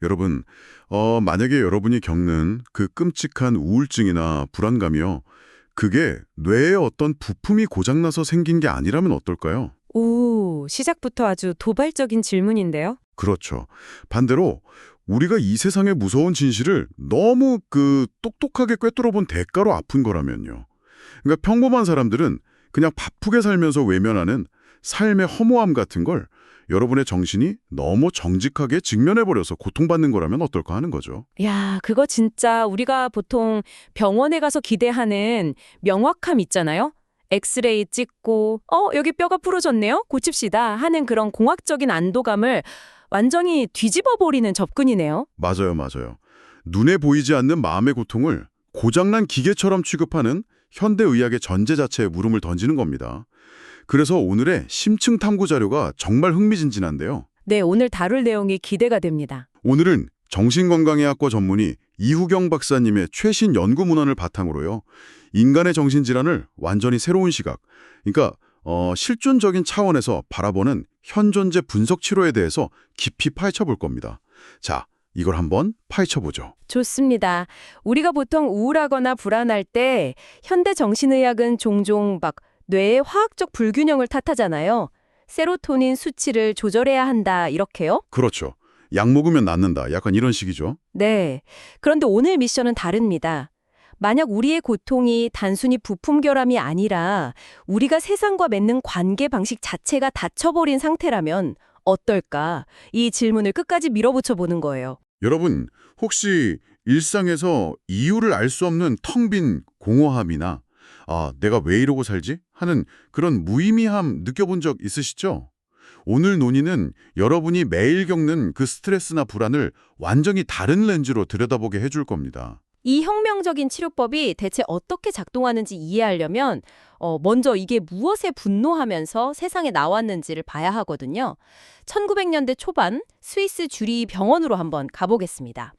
여러분, 만약에 여러분이 겪는 그 끔찍한 우울증이나 불안감이요. 그게 뇌에 어떤 부품이 고장나서 생긴 게 아니라면 어떨까요? 오, 시작부터 아주 도발적인 질문인데요. 그렇죠. 반대로 우리가 이 세상의 무서운 진실을 너무 똑똑하게 꿰뚫어 본 대가로 아픈 거라면요. 그러니까 평범한 사람들은 그냥 바쁘게 살면서 외면하는 삶의 허무함 같은 걸 여러분의 정신이 너무 정직하게 직면해버려서 고통받는 거라면 어떨까 하는 거죠. 야, 그거 진짜 우리가 보통 병원에 가서 기대하는 명확함 있잖아요. 엑스레이 찍고, 여기 뼈가 부러졌네요. 고칩시다 하는 그런 공학적인 안도감을 완전히 뒤집어 버리는 접근이네요. 맞아요, 맞아요. 눈에 보이지 않는 마음의 고통을 고장난 기계처럼 취급하는 현대의학의 전제 자체에 물음을 던지는 겁니다. 그래서 오늘의 심층 탐구 자료가 정말 흥미진진한데요. 네, 오늘 다룰 내용이 기대가 됩니다. 오늘은 정신건강의학과 전문의 이후경 박사님의 최신 연구 문헌을 바탕으로요. 인간의 정신질환을 완전히 새로운 시각, 그러니까 실존적인 차원에서 바라보는 현존재 분석 치료에 대해서 깊이 파헤쳐 볼 겁니다. 자, 이걸 한번 파헤쳐 보죠. 좋습니다. 우리가 보통 우울하거나 불안할 때 현대 정신의학은 종종 막 뇌의 화학적 불균형을 탓하잖아요. 세로토닌 수치를 조절해야 한다, 이렇게요? 그렇죠. 약 먹으면 낫는다. 약간 이런 식이죠. 네. 그런데 오늘 미션은 다릅니다. 만약 우리의 고통이 단순히 부품 결함이 아니라 우리가 세상과 맺는 관계 방식 자체가 닫혀버린 상태라면 어떨까? 이 질문을 끝까지 밀어붙여 보는 거예요. 여러분, 혹시 일상에서 이유를 알 수 없는 텅 빈 공허함이나 내가 왜 이러고 살지? 하는 그런 무의미함 느껴본 적 있으시죠? 오늘 논의는 여러분이 매일 겪는 그 스트레스나 불안을 완전히 다른 렌즈로 들여다보게 해줄 겁니다. 이 혁명적인 치료법이 대체 어떻게 작동하는지 이해하려면 먼저 이게 무엇에 분노하면서 세상에 나왔는지를 봐야 하거든요. 1900년대 초반 스위스 주리 병원으로 한번 가보겠습니다.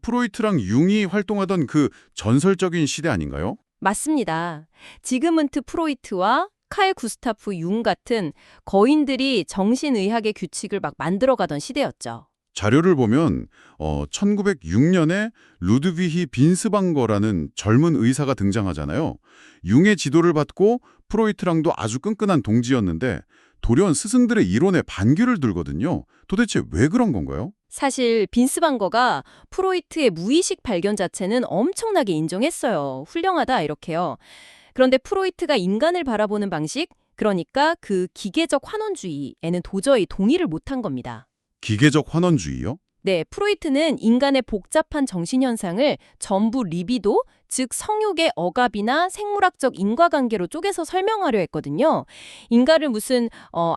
프로이트랑 융이 활동하던 그 전설적인 시대 아닌가요? 맞습니다. 지그문트 프로이트와 칼 구스타프 융 같은 거인들이 정신의학의 규칙을 막 만들어가던 시대였죠. 자료를 보면 1906년에 루드비히 빈스방거라는 젊은 의사가 등장하잖아요. 융의 지도를 받고 프로이트랑도 아주 끈끈한 동지였는데 돌연 스승들의 이론에 반기를 들거든요. 도대체 왜 그런 건가요? 사실 빈스방거가 프로이트의 무의식 발견 자체는 엄청나게 인정했어요. 훌륭하다 이렇게요. 그런데 프로이트가 인간을 바라보는 방식, 그러니까 그 기계적 환원주의에는 도저히 동의를 못한 겁니다. 기계적 환원주의요? 네, 프로이트는 인간의 복잡한 정신현상을 전부 리비도, 즉 성욕의 억압이나 생물학적 인과관계로 쪼개서 설명하려 했거든요. 인간을 무슨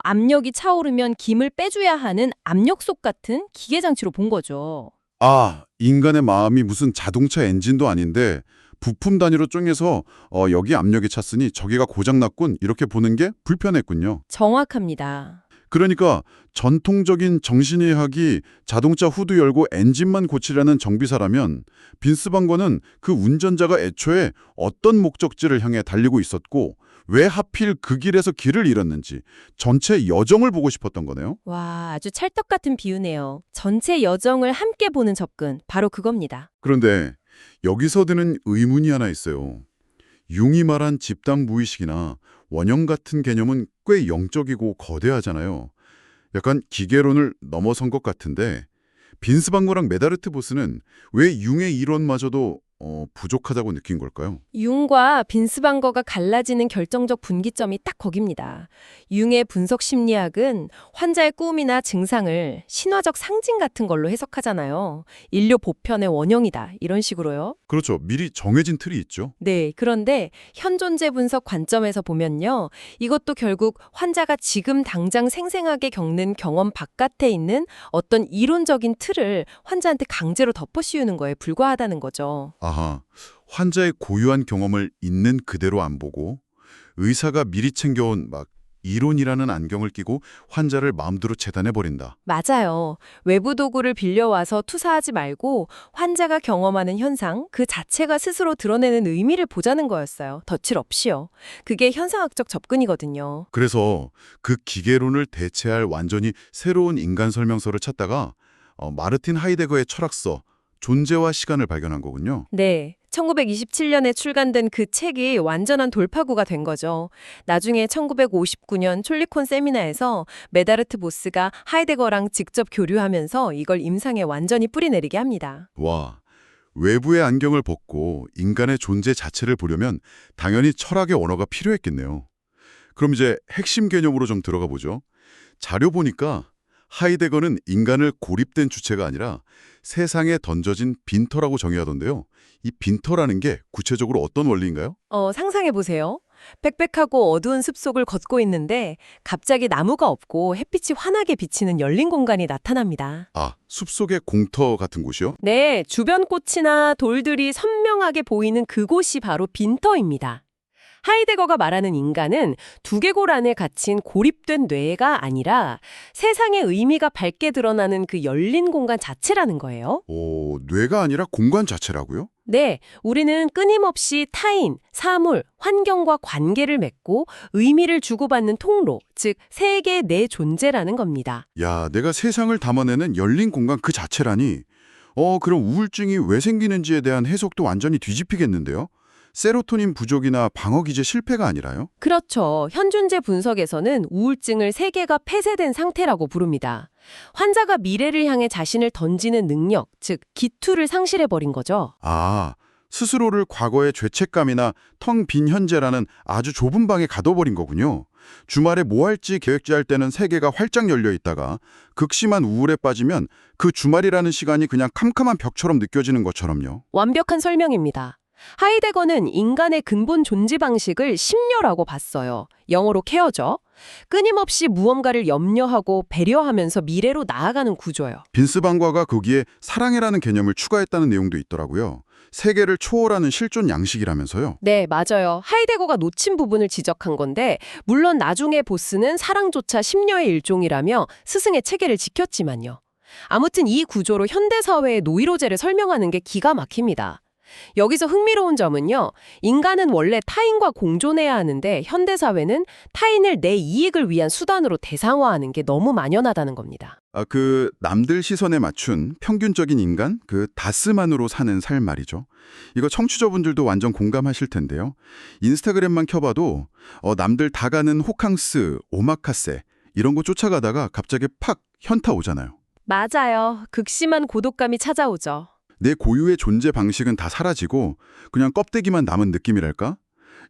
압력이 차오르면 김을 빼줘야 하는 압력솥 같은 기계장치로 본 거죠. 인간의 마음이 무슨 자동차 엔진도 아닌데 부품 단위로 쪼개서 여기 압력이 찼으니 저기가 고장났군 이렇게 보는 게 불편했군요. 정확합니다. 그러니까 전통적인 정신의학이 자동차 후드 열고 엔진만 고치라는 정비사라면 빈스 반 거는 그 운전자가 애초에 어떤 목적지를 향해 달리고 있었고 왜 하필 그 길에서 길을 잃었는지 전체 여정을 보고 싶었던 거네요. 와, 아주 찰떡 같은 비유네요. 전체 여정을 함께 보는 접근, 바로 그겁니다. 그런데 여기서 드는 의문이 하나 있어요. 융이 말한 집단 무의식이나 원형 같은 개념은 꽤 영적이고 거대하잖아요. 약간 기계론을 넘어선 것 같은데 빈스 반 고랑 메다르트 보스는 왜 융의 이론마저도 부족하다고 느낀 걸까요? 융과 빈스방거가 갈라지는 결정적 분기점이 딱 거깁니다. 융의 분석 심리학은 환자의 꿈이나 증상을 신화적 상징 같은 걸로 해석하잖아요. 인류 보편의 원형이다. 이런 식으로요. 그렇죠. 미리 정해진 틀이 있죠. 네, 그런데 현존재 분석 관점에서 보면요. 이것도 결국 환자가 지금 당장 생생하게 겪는 경험 바깥에 있는 어떤 이론적인 틀을 환자한테 강제로 덮어씌우는 거에 불과하다는 거죠. 아하, 환자의 고유한 경험을 있는 그대로 안 보고 의사가 미리 챙겨온 이론이라는 안경을 끼고 환자를 마음대로 재단해버린다. 맞아요. 외부 도구를 빌려와서 투사하지 말고 환자가 경험하는 현상 그 자체가 스스로 드러내는 의미를 보자는 거였어요. 덧칠 없이요. 그게 현상학적 접근이거든요. 그래서 그 기계론을 대체할 완전히 새로운 인간 설명서를 찾다가 마르틴 하이데거의 철학서 존재와 시간을 발견한 거군요. 네. 1927년에 출간된 그 책이 완전한 돌파구가 된 거죠. 나중에 1959년 촐리콘 세미나에서 메다르트 보스가 하이데거랑 직접 교류하면서 이걸 임상에 완전히 뿌리내리게 합니다. 와, 외부의 안경을 벗고 인간의 존재 자체를 보려면 당연히 철학의 언어가 필요했겠네요. 그럼 이제 핵심 개념으로 좀 들어가 보죠. 자료 보니까 하이데거는 인간을 고립된 주체가 아니라 세상에 던져진 빈터라고 정의하던데요. 이 빈터라는 게 구체적으로 어떤 원리인가요? 상상해 보세요. 빽빽하고 어두운 숲속을 걷고 있는데 갑자기 나무가 없고 햇빛이 환하게 비치는 열린 공간이 나타납니다. 아, 숲속의 공터 같은 곳이요? 네, 주변 꽃이나 돌들이 선명하게 보이는 그곳이 바로 빈터입니다. 하이데거가 말하는 인간은 두개골 안에 갇힌 고립된 뇌가 아니라 세상의 의미가 밝게 드러나는 그 열린 공간 자체라는 거예요. 오, 뇌가 아니라 공간 자체라고요? 네, 우리는 끊임없이 타인, 사물, 환경과 관계를 맺고 의미를 주고받는 통로, 즉 세계 내 존재라는 겁니다. 야, 내가 세상을 담아내는 열린 공간 그 자체라니. 그럼 우울증이 왜 생기는지에 대한 해석도 완전히 뒤집히겠는데요? 세로토닌 부족이나 방어 기제 실패가 아니라요? 그렇죠. 현존재 분석에서는 우울증을 세계가 폐쇄된 상태라고 부릅니다. 환자가 미래를 향해 자신을 던지는 능력, 즉 기투를 상실해버린 거죠. 아, 스스로를 과거의 죄책감이나 텅 빈 현재라는 아주 좁은 방에 가둬버린 거군요. 주말에 뭐 할지 계획 짤 때는 세계가 활짝 열려 있다가 극심한 우울에 빠지면 그 주말이라는 시간이 그냥 캄캄한 벽처럼 느껴지는 것처럼요. 완벽한 설명입니다. 하이데거는 인간의 근본 존재 방식을 심려라고 봤어요. 영어로 케어죠. 끊임없이 무언가를 염려하고 배려하면서 미래로 나아가는 구조예요. 빈스 방과가 거기에 사랑이라는 개념을 추가했다는 내용도 있더라고요. 세계를 초월하는 실존 양식이라면서요. 네, 맞아요. 하이데거가 놓친 부분을 지적한 건데 물론 나중에 보스는 사랑조차 심려의 일종이라며 스승의 체계를 지켰지만요. 아무튼 이 구조로 현대사회의 노이로제를 설명하는 게 기가 막힙니다. 여기서 흥미로운 점은요. 인간은 원래 타인과 공존해야 하는데 현대사회는 타인을 내 이익을 위한 수단으로 대상화하는 게 너무 만연하다는 겁니다. 그 남들 시선에 맞춘 평균적인 인간, 그 다스만으로 사는 삶 말이죠. 이거 청취자분들도 완전 공감하실 텐데요. 인스타그램만 켜봐도 남들 다 가는 호캉스, 오마카세 이런 거 쫓아가다가 갑자기 팍 현타 오잖아요. 맞아요. 극심한 고독감이 찾아오죠. 내 고유의 존재 방식은 다 사라지고 그냥 껍데기만 남은 느낌이랄까?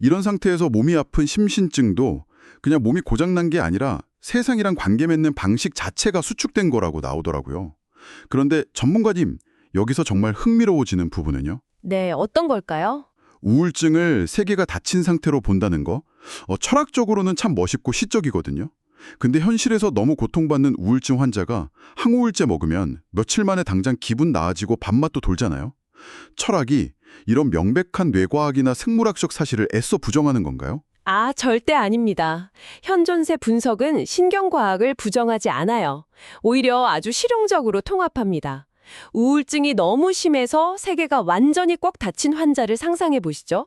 이런 상태에서 몸이 아픈 심신증도 그냥 몸이 고장난 게 아니라 세상이랑 관계 맺는 방식 자체가 수축된 거라고 나오더라고요. 그런데 전문가님, 여기서 정말 흥미로워지는 부분은요? 네, 어떤 걸까요? 우울증을 세계가 닫힌 상태로 본다는 거, 철학적으로는 참 멋있고 시적이거든요. 근데 현실에서 너무 고통받는 우울증 환자가 항우울제 먹으면 며칠 만에 당장 기분 나아지고 밥맛도 돌잖아요. 철학이 이런 명백한 뇌과학이나 생물학적 사실을 애써 부정하는 건가요? 아, 절대 아닙니다. 현존세 분석은 신경과학을 부정하지 않아요. 오히려 아주 실용적으로 통합합니다. 우울증이 너무 심해서 세계가 완전히 꽉 닫힌 환자를 상상해 보시죠.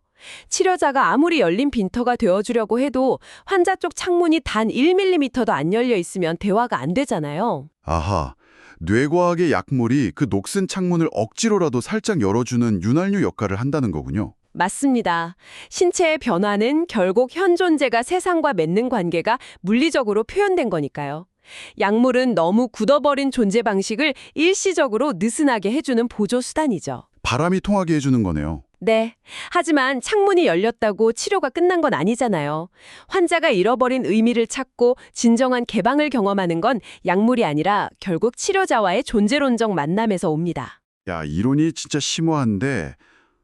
치료자가 아무리 열린 빈터가 되어주려고 해도 환자 쪽 창문이 단 1mm도 안 열려 있으면 대화가 안 되잖아요. 아하, 뇌과학의 약물이 그 녹슨 창문을 억지로라도 살짝 열어주는 윤활유 역할을 한다는 거군요. 맞습니다. 신체의 변화는 결국 현존재가 세상과 맺는 관계가 물리적으로 표현된 거니까요. 약물은 너무 굳어버린 존재 방식을 일시적으로 느슨하게 해주는 보조수단이죠. 바람이 통하게 해주는 거네요. 네. 하지만 창문이 열렸다고 치료가 끝난 건 아니잖아요. 환자가 잃어버린 의미를 찾고 진정한 개방을 경험하는 건 약물이 아니라 결국 치료자와의 존재론적 만남에서 옵니다. 야, 이론이 진짜 심오한데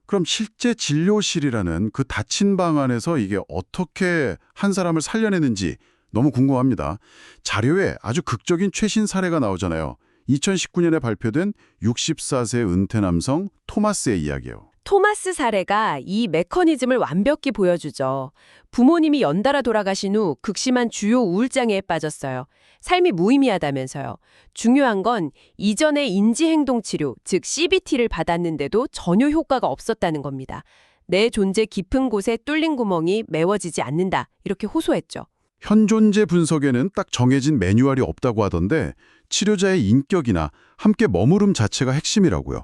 그럼 실제 진료실이라는 그 닫힌 방 안에서 이게 어떻게 한 사람을 살려내는지 너무 궁금합니다. 자료에 아주 극적인 최신 사례가 나오잖아요. 2019년에 발표된 64세 은퇴 남성 토마스의 이야기예요. 토마스 사례가 이 메커니즘을 완벽히 보여주죠. 부모님이 연달아 돌아가신 후 극심한 주요 우울장애에 빠졌어요. 삶이 무의미하다면서요. 중요한 건 이전의 인지행동치료, 즉 CBT를 받았는데도 전혀 효과가 없었다는 겁니다. 내 존재 깊은 곳에 뚫린 구멍이 메워지지 않는다. 이렇게 호소했죠. 현존재 분석에는 딱 정해진 매뉴얼이 없다고 하던데 치료자의 인격이나 함께 머무름 자체가 핵심이라고요.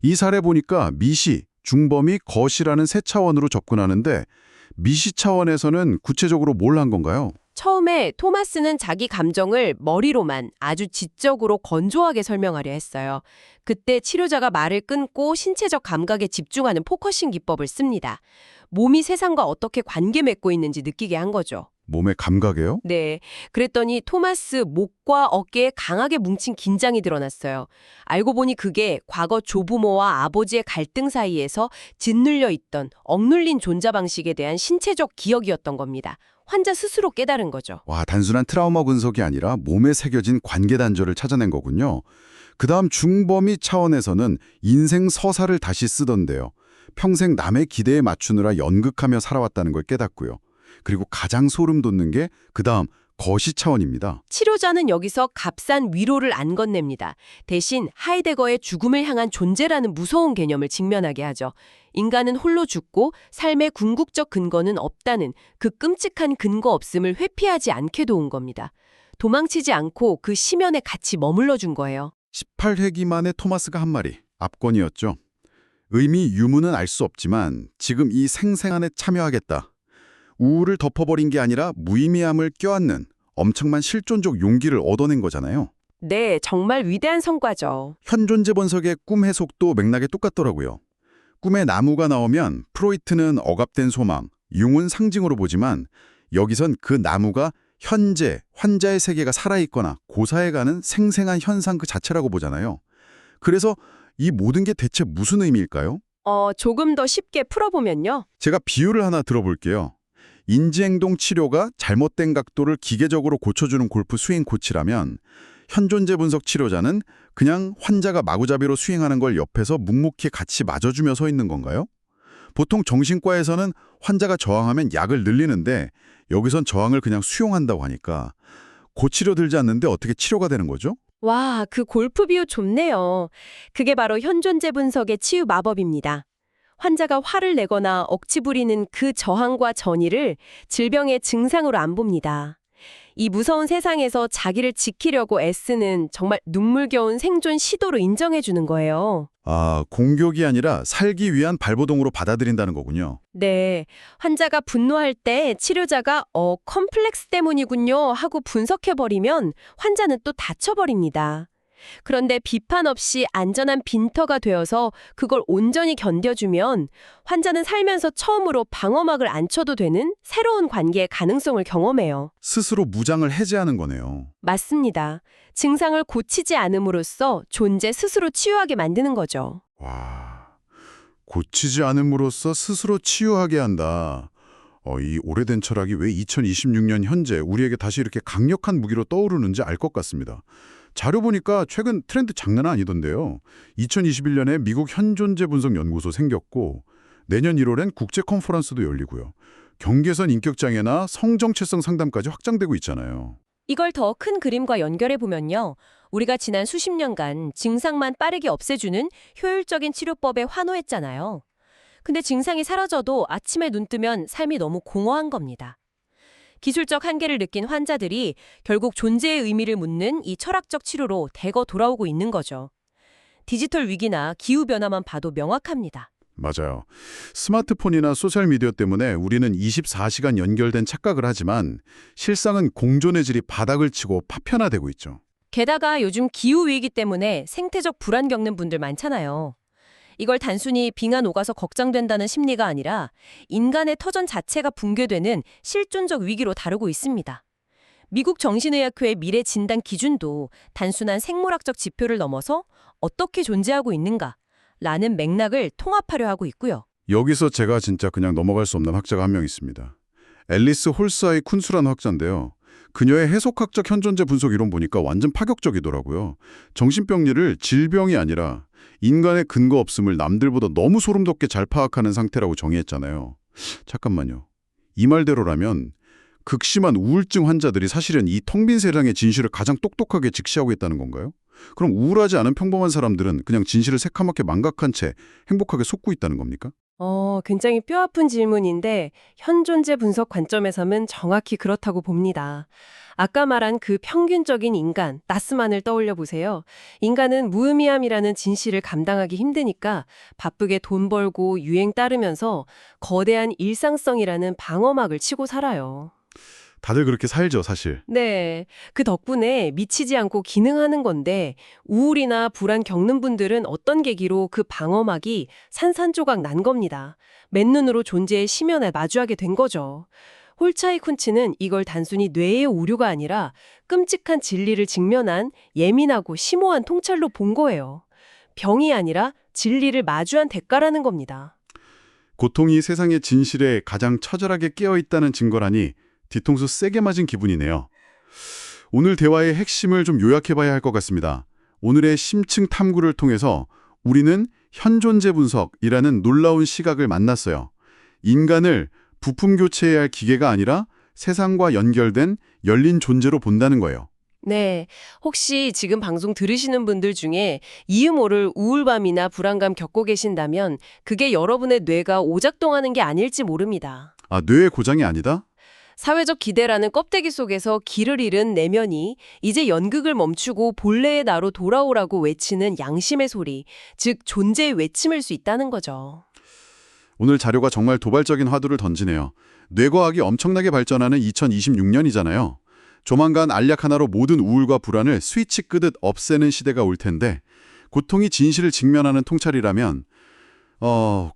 이 사례 보니까 미시, 중범위, 거시라는 세 차원으로 접근하는데 미시 차원에서는 구체적으로 뭘 한 건가요? 처음에 토마스는 자기 감정을 머리로만 아주 지적으로 건조하게 설명하려 했어요. 그때 치료자가 말을 끊고 신체적 감각에 집중하는 포커싱 기법을 씁니다. 몸이 세상과 어떻게 관계 맺고 있는지 느끼게 한 거죠. 몸의 감각이요? 네. 그랬더니 토마스 목과 어깨에 강하게 뭉친 긴장이 드러났어요. 알고 보니 그게 과거 조부모와 아버지의 갈등 사이에서 짓눌려 있던 억눌린 존재 방식에 대한 신체적 기억이었던 겁니다. 환자 스스로 깨달은 거죠. 와, 단순한 트라우마 분석이 아니라 몸에 새겨진 관계 단절을 찾아낸 거군요. 그다음 중범위 차원에서는 인생 서사를 다시 쓰던데요. 평생 남의 기대에 맞추느라 연극하며 살아왔다는 걸 깨닫고요. 그리고 가장 소름 돋는 게 그다음 거시 차원입니다. 치료자는 여기서 값싼 위로를 안 건넵니다. 대신 하이데거의 죽음을 향한 존재라는 무서운 개념을 직면하게 하죠. 인간은 홀로 죽고 삶의 궁극적 근거는 없다는 그 끔찍한 근거 없음을 회피하지 않게 도운 겁니다. 도망치지 않고 그 심연에 같이 머물러 준 거예요. 18회기 만에 토마스가 한 말이 압권이었죠. 의미 유무는 알 수 없지만 지금 이 생생함에 참여하겠다. 우울을 덮어버린 게 아니라 무의미함을 껴안는 엄청난 실존적 용기를 얻어낸 거잖아요. 네, 정말 위대한 성과죠. 현존재 번석의 꿈 해석도 맥락에 똑같더라고요. 꿈에 나무가 나오면 프로이트는 억압된 소망, 융은 상징으로 보지만 여기선 그 나무가 현재, 환자의 세계가 살아있거나 고사해가는 생생한 현상 그 자체라고 보잖아요. 그래서 이 모든 게 대체 무슨 의미일까요? 조금 더 쉽게 풀어보면요. 제가 비유를 하나 들어볼게요. 인지행동 치료가 잘못된 각도를 기계적으로 고쳐주는 골프 스윙 코치라면 현존재 분석 치료자는 그냥 환자가 마구잡이로 스윙하는 걸 옆에서 묵묵히 같이 맞아주며 서 있는 건가요? 보통 정신과에서는 환자가 저항하면 약을 늘리는데 여기선 저항을 그냥 수용한다고 하니까 고치려 들지 않는데 어떻게 치료가 되는 거죠? 와, 그 골프 비유 좋네요. 그게 바로 현존재 분석의 치유 마법입니다. 환자가 화를 내거나 억지 부리는 그 저항과 전의를 질병의 증상으로 안 봅니다. 이 무서운 세상에서 자기를 지키려고 애쓰는 정말 눈물겨운 생존 시도로 인정해주는 거예요. 아, 공격이 아니라 살기 위한 발버둥으로 받아들인다는 거군요. 네, 환자가 분노할 때 치료자가 컴플렉스 때문이군요 하고 분석해버리면 환자는 또 다쳐버립니다. 그런데 비판 없이 안전한 빈터가 되어서 그걸 온전히 견뎌주면 환자는 살면서 처음으로 방어막을 안 쳐도 되는 새로운 관계의 가능성을 경험해요. 스스로 무장을 해제하는 거네요. 맞습니다. 증상을 고치지 않음으로써 존재 스스로 치유하게 만드는 거죠. 와, 고치지 않음으로써 스스로 치유하게 한다. 이 오래된 철학이 왜 2026년 현재 우리에게 다시 이렇게 강력한 무기로 떠오르는지 알 것 같습니다. 자료 보니까 최근 트렌드 장난 아니던데요. 2021년에 미국 현존재 분석 연구소 생겼고 내년 1월엔 국제 컨퍼런스도 열리고요. 경계선 인격장애나 성정체성 상담까지 확장되고 있잖아요. 이걸 더 큰 그림과 연결해보면요. 우리가 지난 수십 년간 증상만 빠르게 없애주는 효율적인 치료법에 환호했잖아요. 근데 증상이 사라져도 아침에 눈 뜨면 삶이 너무 공허한 겁니다. 기술적 한계를 느낀 환자들이 결국 존재의 의미를 묻는 이 철학적 치료로 대거 돌아오고 있는 거죠. 디지털 위기나 기후변화만 봐도 명확합니다. 맞아요. 스마트폰이나 소셜미디어 때문에 우리는 24시간 연결된 착각을 하지만 실상은 공존의 질이 바닥을 치고 파편화되고 있죠. 게다가 요즘 기후위기 때문에 생태적 불안 겪는 분들 많잖아요. 이걸 단순히 빙하 녹아서 걱정된다는 심리가 아니라 인간의 터전 자체가 붕괴되는 실존적 위기로 다루고 있습니다. 미국 정신의학회의 미래 진단 기준도 단순한 생물학적 지표를 넘어서 어떻게 존재하고 있는가라는 맥락을 통합하려 하고 있고요. 여기서 제가 진짜 그냥 넘어갈 수 없는 학자가 한 명 있습니다. 앨리스 홀사이 쿤스라는 학자인데요. 그녀의 해석학적 현존재 분석 이론 보니까 완전 파격적이더라고요. 정신병리를 질병이 아니라 인간의 근거 없음을 남들보다 너무 소름 돋게 잘 파악하는 상태라고 정의했잖아요. 잠깐만요. 이 말대로라면 극심한 우울증 환자들이 사실은 이 텅 빈 세상의 진실을 가장 똑똑하게 직시하고 있다는 건가요? 그럼 우울하지 않은 평범한 사람들은 그냥 진실을 새카맣게 망각한 채 행복하게 속고 있다는 겁니까? 굉장히 뼈아픈 질문인데 현존재 분석 관점에서는 정확히 그렇다고 봅니다. 아까 말한 그 평균적인 인간, 나스만을 떠올려 보세요. 인간은 무의미함이라는 진실을 감당하기 힘드니까 바쁘게 돈 벌고 유행 따르면서 거대한 일상성이라는 방어막을 치고 살아요. 다들 그렇게 살죠, 사실. 네. 그 덕분에 미치지 않고 기능하는 건데 우울이나 불안 겪는 분들은 어떤 계기로 그 방어막이 산산조각 난 겁니다. 맨눈으로 존재의 심연에 마주하게 된 거죠. 홀차이 쿤츠는 이걸 단순히 뇌의 오류가 아니라 끔찍한 진리를 직면한 예민하고 심오한 통찰로 본 거예요. 병이 아니라 진리를 마주한 대가라는 겁니다. 고통이 세상의 진실에 가장 처절하게 깨어있다는 증거라니 뒤통수 세게 맞은 기분이네요. 오늘 대화의 핵심을 좀 요약해봐야 할 것 같습니다. 오늘의 심층 탐구를 통해서 우리는 현존재 분석이라는 놀라운 시각을 만났어요. 인간을 부품 교체해야 할 기계가 아니라 세상과 연결된 열린 존재로 본다는 거예요. 네. 혹시 지금 방송 들으시는 분들 중에 이유 모를 우울감이나 불안감 겪고 계신다면 그게 여러분의 뇌가 오작동하는 게 아닐지 모릅니다. 아, 뇌의 고장이 아니다? 사회적 기대라는 껍데기 속에서 길을 잃은 내면이 이제 연극을 멈추고 본래의 나로 돌아오라고 외치는 양심의 소리, 즉 존재의 외침일 수 있다는 거죠. 오늘 자료가 정말 도발적인 화두를 던지네요. 뇌과학이 엄청나게 발전하는 2026년이잖아요. 조만간 알약 하나로 모든 우울과 불안을 스위치 끄듯 없애는 시대가 올 텐데 고통이 진실을 직면하는 통찰이라면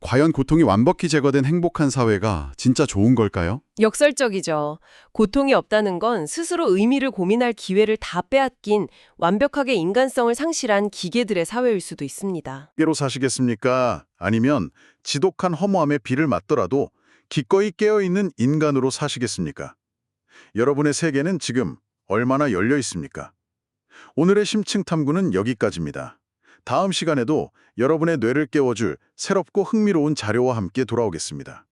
과연 고통이 완벽히 제거된 행복한 사회가 진짜 좋은 걸까요? 역설적이죠. 고통이 없다는 건 스스로 의미를 고민할 기회를 다 빼앗긴 완벽하게 인간성을 상실한 기계들의 사회일 수도 있습니다. 깨로 사시겠습니까? 아니면 지독한 허무함에 비를 맞더라도 기꺼이 깨어있는 인간으로 사시겠습니까? 여러분의 세계는 지금 얼마나 열려 있습니까? 오늘의 심층 탐구는 여기까지입니다. 다음 시간에도 여러분의 뇌를 깨워줄 새롭고 흥미로운 자료와 함께 돌아오겠습니다.